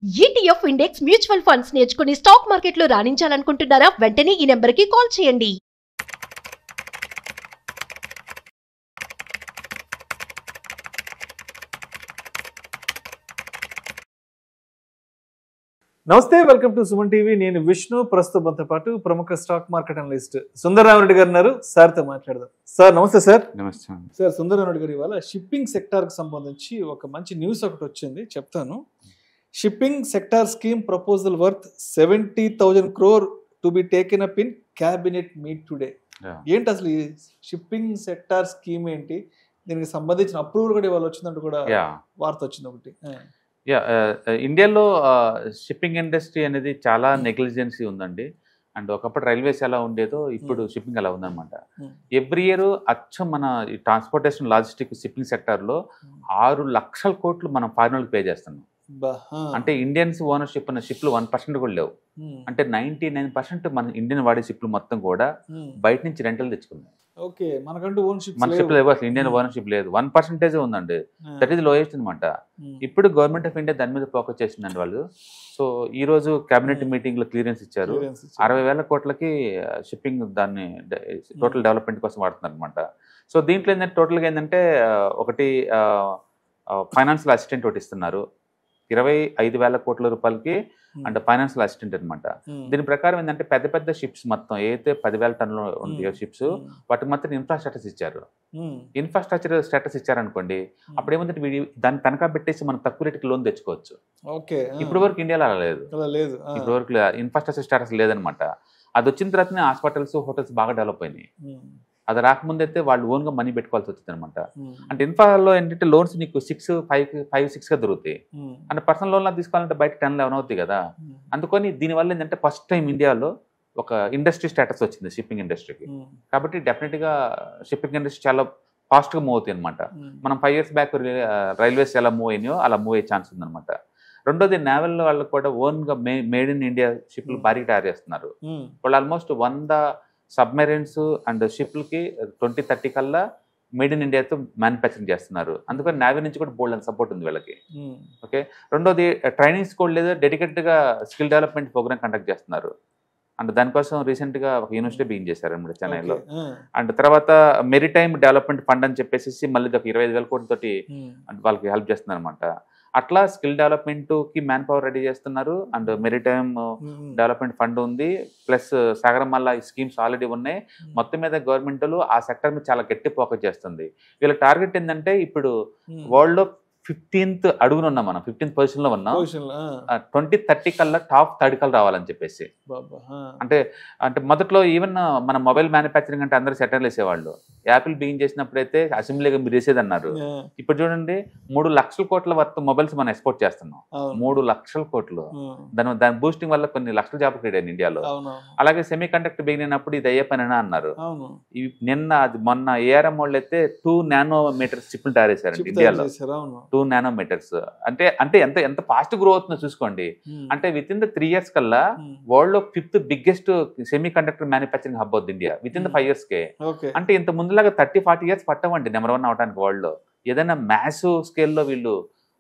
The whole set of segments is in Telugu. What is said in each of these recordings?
ETF ఇండెక్స్ మ్యూచువల్ ఫండ్స్ నేర్చుకుని స్టాక్ మార్కెట్లో రాణించాలనుకుంటున్నారా? వెంటనే ఈ నెంబర్కి కాల్ చేయండి. నమస్తే, వెల్కమ్ టు సుమన్ టీవీ. నేను విష్ణు. ప్రస్తుతంతో పాటు ప్రముఖ స్టాక్ మార్కెట్ అనలిస్ట్ సుందరరామరెడ్డి గారు ఉన్నారు. సార్తో మాట్లాడదాం. సార్ నమస్తే. సార్ నమస్తే. సార్, సుందరరామరెడ్డి గారు ఇవాళ షిప్పింగ్ సెక్టార్కి సంబంధించి ఒక మంచి న్యూస్ ఒకటి వచ్చింది, చెప్తాను. Shipping sector scheme proposal worth 70,000 crore to be taken up in cabinet meet today. ఏంటి అసలు ఈ షిప్పింగ్ సెక్టార్ స్కీమ్ ఏంటి? దీనికి సంబంధించిన అప్రూవల్ కూడా ఇవాళ వచ్చిందంటూ కూడా వార్త వచ్చింది ఒకటి. ఇండియాలో షిప్పింగ్ ఇండస్ట్రీ అనేది చాలా నెగ్లిజెన్సీ ఉందండి. అండ్ ఒకప్పుడు రైల్వేస్ ఎలా ఉండేదో ఇప్పుడు షిప్పింగ్ అలా ఉందన్నమాట. ఎవ్రీ ఇయర్ అచ్చం మన ఈ ట్రాన్స్పోర్టేషన్ లాజిస్టిక్ షిప్పింగ్ సెక్టార్లో 6 లక్షల కోట్లు మనం ఫారినర్లకు పే చేస్తున్నాం. అంటే ఇండియన్స్ ఓనర్షిప్ ఉన్న షిప్లు 1% కూడా లేవు. అంటే 99% మన ఇండియన్ వాడే షిప్లు మొత్తం కూడా బయట నుంచి రెంటల్ తెచ్చుకున్నాయి. మన షిప్ లేవు, అసలు ఇండియన్ ఓనర్షిప్ లేదు. 1% ఉందండి. దట్ ఈస్ లోయెస్ట్ అనమాట. ఇప్పుడు గవర్నమెంట్ ఆఫ్ ఇండియా దాని మీద ఫోకస్ చేసిందండి వాళ్ళు. సో ఈ రోజు కేబినెట్ మీటింగ్ లో క్లియరెన్స్ ఇచ్చారు. 60,000 కోట్లకి షిప్పింగ్ దాన్ని టోటల్ డెవలప్మెంట్ కోసం వాడుతున్నారు అనమాట. సో దీంట్లో ఏంటంటే టోటల్గా ఏంటంటే ఒకటి ఫైనాన్షియల్ అసిస్టెంట్ ఒకటి ఇస్తున్నారు 25,000 కోట్ల రూపాయలకి. అండ్ ఫైనాన్షియల్ అసిస్టెంట్ అనమాట. దీని ప్రకారం ఏంటంటే పెద్ద పెద్ద షిప్స్ మొత్తం ఏదైతే 10,000 టన్నులు ఉంటాయో షిప్స్, వాటికి మాత్రం ఇన్ఫ్రాస్ట్రక్చర్స్ ఇచ్చారు. ఇన్ఫ్రాస్ట్రక్చర్ స్టేటస్ ఇచ్చారనుకోండి, అప్పుడు ఏమంటే దాన్ని తనఖా పెట్టేసి మనం తక్కువ రేటుకి లోన్ తెచ్చుకోవచ్చు. ఇప్పుడు వరకు ఇండియాలో అలా లేదు. ఇప్పుడు వరకు ఇన్ఫ్రాస్ట్రక్చర్ స్టేటస్ లేదనమాట. అది వచ్చిన తర్వాతనే హాస్పిటల్స్, హోటల్స్ బాగా డెవలప్ అయినాయి. అది రాకముందైతే వాళ్ళు ఓన్గా మనీ పెట్టుకోవాల్సి వచ్చింది అనమాట. అంటే ఇన్ఫ్రాలో ఏంటంటే లోన్స్ నీకు 6-5-6గా దొరుకుతాయి. అంటే పర్సనల్ లోన్లో తీసుకోవాలంటే బయట 10-11 అవుతాయి కదా. అందుకని దీనివల్ల ఏంటంటే ఫస్ట్ టైం ఇండియాలో ఒక ఇండస్ట్రీ స్టేటస్ వచ్చింది షిప్పింగ్ ఇండస్ట్రీకి. కాబట్టి డెఫినెట్గా షిప్పింగ్ ఇండస్ట్రీ చాలా ఫాస్ట్గా మూవ్ అవుతాయి అనమాట. మనం 5 years బ్యాక్ రైల్వేస్ ఎలా మూవ్ అయినాయో అలా మూవ్ అయ్యే ఛాన్స్ ఉందన్నమాట. రెండోది నేవల్ వాళ్ళకి కూడా ఓన్గా మేడ్ ఇన్ ఇండియా షిప్లు భారీగా తయారు చేస్తున్నారు. వాళ్ళు ఆల్మోస్ట్ 100 సబ్మెరైన్స్ అండ్ షిప్లకి 2030 కల్లా మేడ్ ఇన్ ఇండియాతో మ్యానుఫ్యాక్చరింగ్ చేస్తున్నారు. అందుకని నేవీ నుంచి కూడా బోల్డ్ అండ్ సపోర్ట్ ఉంది వీళ్ళకి. ఓకే, రెండోది ట్రైనింగ్ స్కూల్ లేదా డెడికేటెడ్గా స్కిల్ డెవలప్మెంట్ ప్రోగ్రామ్ కండక్ట్ చేస్తున్నారు. అండ్ దానికోసం రీసెంట్గా ఒక యూనివర్సిటీ బిగిన్ చేశారు అన్నమాట చెన్నైలో. అండ్ తర్వాత మెరిటైమ్ డెవలప్మెంట్ ఫండ్ అని చెప్పేసి మళ్ళీ ఒక 25,000 కోట్లతోటి వాళ్ళకి హెల్ప్ చేస్తున్నారు అనమాట. అట్లా స్కిల్ డెవలప్మెంట్కి మ్యాన్ పవర్ రెడీ చేస్తున్నారు. అండ్ మెరిటైమ్ డెవలప్మెంట్ ఫండ్ ఉంది, ప్లస్ సాగరమాల స్కీమ్స్ ఆల్రెడీ ఉన్నాయి. మొత్తం మీద గవర్నమెంట్లు ఆ సెక్టర్ మీద చాలా గట్టి ఫోకస్ చేస్తుంది. వీళ్ళ టార్గెట్ ఏంటంటే ఇప్పుడు వరల్డ్లో 15th అడుగున ఉన్నాం, మనం 15th పొజిషన్లో ఉన్నాం. 2030 కల్లా టాప్ 30 కల్లా రావాలని చెప్పేసి. అంటే అంటే మొదట్లో ఈవెన్ మన మొబైల్ మ్యానుఫ్యాక్చరింగ్ అంటే అందరూ సెటర్లు వేసేవాళ్ళు. యాపిల్ బిగిన్ చేసినప్పుడైతే అసెంబ్లీగా మీరు వేసేదన్నారు. ఇప్పుడు చూడండి 3 లక్షల కోట్ల వర్త్ మొబైల్స్ మనం ఎక్స్పోర్ట్ చేస్తున్నాం. 3 లక్షల కోట్లు. దాని బూస్టింగ్ వల్ల కొన్ని లక్షల జాబ్ క్రియేట్ అయ్యాయి ఇండియాలో. అలాగే సెమీ కండక్టర్ బిగిన్ అయినప్పుడు ఇది అయ్యే పనినా అన్నారు. నిన్న అది మొన్న ఏఆర్ఎం వాళ్ళు అయితే 2 nanometer చిప్లు తయారు చేశారండి ఇండియాలో. 2 nanometers. అంటే అంటే ఎంత ఎంత ఫాస్ట్ గ్రో అవుతుందో చూసుకోండి. అంటే విత్ ఇన్ ద 3 years కల్లా వరల్డ్ లో 5th biggest semiconductor manufacturing hub అవుతుంది India within the 5 years కే. అంటే ఇంత ముందులాగా 30-40 years పట్టవండి నెంబర్ 1 అవడానికి వరల్డ్ లో. ఏదైనా మ్యాసివ్ స్కేల్లో వీళ్ళు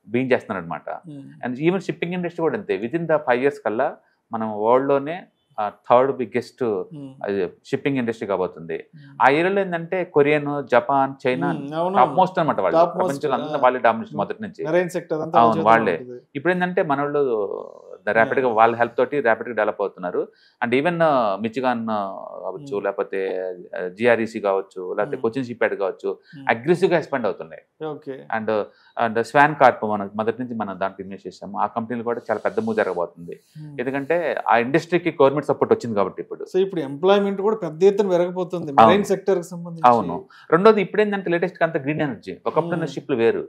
బీన్ చేస్తున్నారు అనమాట. అండ్ ఈవెన్ షిప్పింగ్ ఇండస్ట్రీ కూడా అంతే. విత్ ఇన్ ద 5 years కల్లా మనం వరల్డ్ లోనే 3rd బిగ్గెస్ట్ షిప్పింగ్ ఇండస్ట్రీ కాబోతుంది. ఆ ఏరియాలో ఏంటంటే Korean, Japan, China top most అనమాట. వాళ్ళు ప్రపంచంలో అంతా వాళ్ళే డామినేషన్ మొదటి నుంచి. అవును, వాళ్ళే. ఇప్పుడు ఏంటంటే మన వాళ్ళు ర్యాపిడ్ గా వాళ్ళ హెల్ప్ తోటి ర్యాపిడ్ గా డెవలప్ అవుతున్నారు. అండ్ ఈవెన్ మిచిగాన్ కావచ్చు, లేకపోతే జిఆర్ఈసి కావచ్చు, లేకపోతే కొచ్చిన్ షిప్ యార్డ్ కావచ్చు, అగ్రెసివ్ గా ఎక్స్పాండ్ అవుతున్నాయి. అండ్ అండ్ స్వాన్ కార్ప్ మనం మొదటి నుంచి మనం దాంట్లో ఇన్వెస్ట్ చేసాము. ఆ కంపెనీలు కూడా చాలా పెద్ద మూవ్ జరగబోతుంది. ఎందుకంటే ఆ ఇండస్ట్రీకి గవర్నమెంట్ సపోర్ట్ వచ్చింది కాబట్టి. ఇప్పుడు ఎంప్లాయ్మెంట్ కూడా పెద్ద ఎత్తున పెరగబోతుంది మెరైన్ సెక్టర్ కి సంబంధించి. అవును. రెండోది ఇప్పుడు ఏంటంటే లేటెస్ట్ అంతా గ్రీన్ ఎనర్జీ. ఒకప్పుడు షిప్లు వేరు,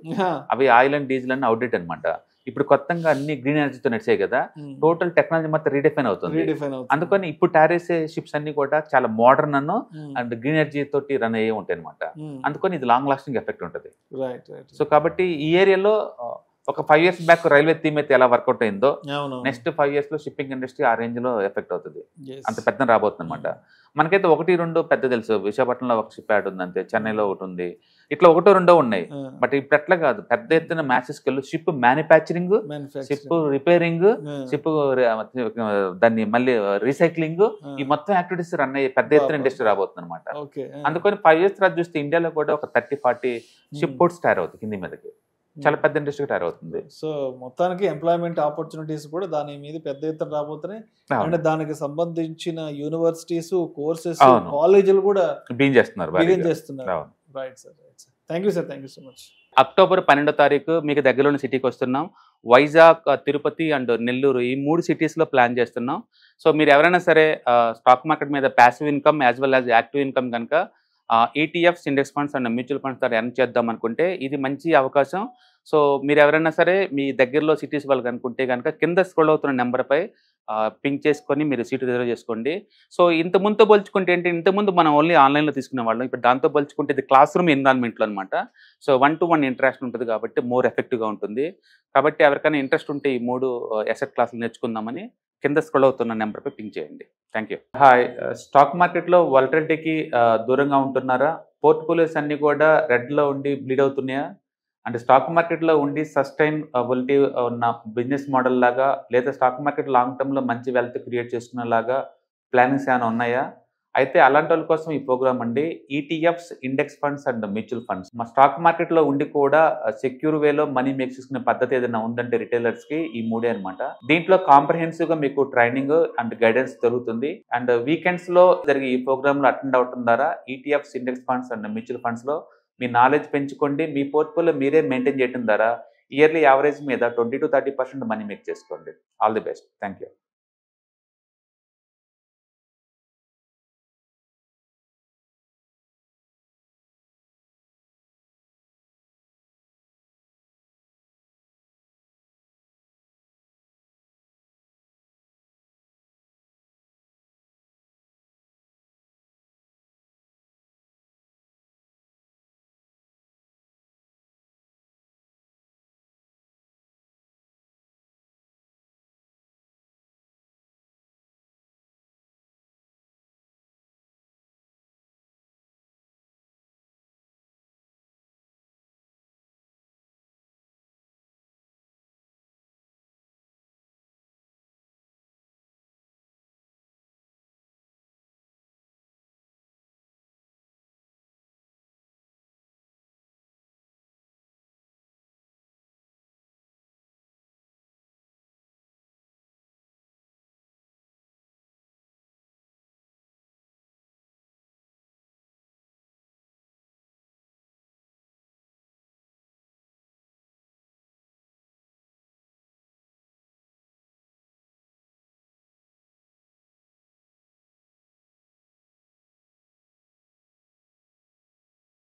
అవి ఆయిల్ అండ్ డీజిల్ అని అవుట్డేట్ అనమాట. ఇప్పుడు కొత్తగా అన్ని గ్రీన్ ఎనర్జీతో నడిచాయి కదా. టోటల్ టెక్నాలజీ మొత్తం రీడిఫైన్ అవుతుంది. అందుకని ఇప్పుడు తయారు చేసే షిప్స్ అన్ని కూడా చాలా మోడర్న్ అండ్ గ్రీన్ ఎనర్జీ తోటి రన్ అయ్యే ఉంటాయి అనమాట. అందుకని ఇది లాంగ్ లాస్టింగ్ ఎఫెక్ట్ ఉంటుంది. సో కాబట్టి ఈ ఏరియాలో ఒక 5 years బ్యాక్ రైల్వే థీమ్ అయితే ఎలా వర్కౌట్ అయిందో నెక్స్ట్ 5 years లో షిప్పింగ్ ఇండస్ట్రీ ఆ రేంజ్ లో ఎఫెక్ట్ అవుతుంది. అంత పెద్ద రాబోతుంది అనమాట. మనకైతే 1-2 పెద్ద తెలుసు. విశాఖపట్నంలో ఒక షిప్ యార్డ్ ఉంది అంతే, చెన్నైలో ఒకటి ఉంది, ఇట్లా ఒకటో రెండో ఉన్నాయి. బట్ ఇప్పుడు అట్లా కాదు, పెద్ద ఎత్తున మ్యాచెస్ కెళ్ళు ship manufacturing, ship repairing, ship దాన్ని మళ్ళీ రీసైక్లింగ్, ఈ మొత్తం యాక్టివిటీస్ రన్ అయ్యి పెద్ద ఎత్తున ఇండస్ట్రీ రాబోతుంది అనమాట. అందుకని 5 years తర్వాత చూస్తే ఇండియాలో కూడా ఒక 30-40 షిప్ పోర్ట్స్ తయారవుతాయి కింది మీదకి. చాలా పెద్ద ఇండస్ట్రీ తయారవుతుంది. సో మొత్తానికి ఎంప్లాయ్మెంట్ ఆపర్చునిటీస్ కూడా దాని మీద పెద్ద ఎత్తున రాబోతున్నాయి. అంటే దానికి సంబంధించిన యూనివర్సిటీస్, కోర్సెస్, కాలేజీలు కూడా బిగిన్ చేస్తున్నారు. Right sir, thank you sir, thank you so much. October 12వ తారీఖు మీకు దగ్గరలోని సిటీకి వస్తున్నాం. వైజాగ్, తిరుపతి అండ్ నెల్లూరు, ఈ 3 సిటీస్లో ప్లాన్ చేస్తున్నాం. సో మీరు ఎవరైనా సరే స్టాక్ మార్కెట్ మీద passive income as well as active income కనుక ETFs, index funds and mutual funds ద్వారా ఎర్న్ చేద్దాం అనుకుంటే ఇది మంచి అవకాశం. సో మీరు ఎవరైనా సరే మీ దగ్గరలో సిటీస్ వాళ్ళకి అనుకుంటే కనుక కింద స్క్రోల్ అవుతున్న నెంబర్పై పింక్ చేసుకొని మీరు సీటు రిజర్వ్ చేసుకోండి. సో ఇంతకుముందుతో పోల్చుకుంటే ఏంటి, ఇంతకుముందు మనం ఓన్లీ ఆన్లైన్లో తీసుకునే వాళ్ళం, ఇప్పుడు దాంతో పోల్చుకుంటే ఇది క్లాస్ రూమ్ ఎన్విరాన్మెంట్లో అనమాట. సో 1-to-1 ఇంటరాక్షన్ ఉంటుంది కాబట్టి మోర్ ఎఫెక్టివ్గా ఉంటుంది. కాబట్టి ఎవరికైనా ఇంట్రెస్ట్ ఉంటే ఈ 3 అసెట్ క్లాసులు నేర్చుకుందామని కింద స్క్రోల్ అవుతున్న నెంబర్పై పింక్ చేయండి. Thank you. హాయ్, స్టాక్ మార్కెట్లో వాలటిలిటీకి దూరంగా ఉంటున్నారా? పోర్ట్ఫోలియోస్ అన్ని కూడా రెడ్లో ఉండి బ్లీడ్ అవుతున్నాయా? అంటే స్టాక్ మార్కెట్లో ఉండి సస్టైనబిలిటీ ఉన్న బిజినెస్ మోడల్ లాగా, లేదా స్టాక్ మార్కెట్ లాంగ్ టర్మ్లో మంచి వెల్త్ క్రియేట్ చేసుకునేలాగా ప్లానింగ్స్ ఏమైనా ఉన్నాయా? అయితే అలాంటి వాళ్ళ కోసం ఈ ప్రోగ్రామ్ అండి, ETFs, index funds and mutual funds. మా స్టాక్ మార్కెట్లో ఉండి కూడా సెక్యూర్ వేలో మనీ మేక్ చేసుకునే పద్ధతి ఏదైనా ఉందంటే రిటైలర్స్కి ఈ 3 అనమాట. దీంట్లో కాంప్రహెన్సివ్గా మీకు ట్రైనింగ్ అండ్ గైడెన్స్ దొరుకుతుంది. అండ్ వీకెండ్స్లో జరిగే ఈ ప్రోగ్రామ్లో అటెండ్ అవడం ద్వారా ETFs, index funds and mutual ఫండ్స్లో మీ నాలెడ్జ్ పెంచుకోండి. మీ పోర్ట్ఫోలియో మీరే మెయింటైన్ చేయడం ద్వారా ఇయర్లీ యావరేజ్ మీద 20-30% మనీ మేక్ చేసుకోండి. All the best. Thank you.